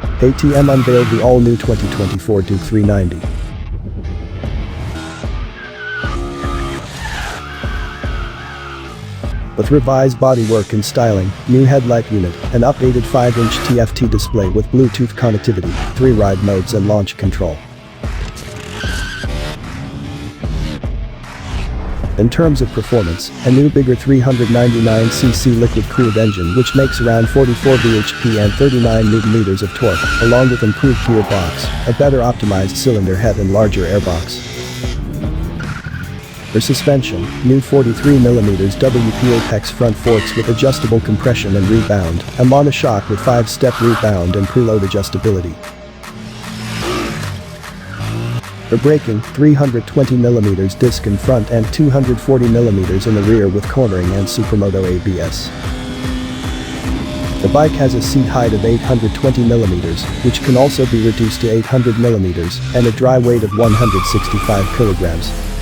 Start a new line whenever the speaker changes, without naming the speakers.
KTM unveiled the all-new 2024 Duke 390. With revised bodywork and styling, new headlight unit, an updated 5-inch TFT display with Bluetooth connectivity, 3 ride modes and launch control. In terms of performance, a new bigger 399cc liquid-cooled engine which makes around 44 bhp and 39 Nm of torque, along with improved gearbox, a better optimized cylinder head and larger airbox. For suspension, new 43mm WP Apex front forks with adjustable compression and rebound, a monoshock with 5-step rebound and preload adjustability. For braking, 320mm disc in front and 240mm in the rear with cornering and Supermoto ABS. The bike has a seat height of 820mm, which can also be reduced to 800mm, and a dry weight of 165 kg.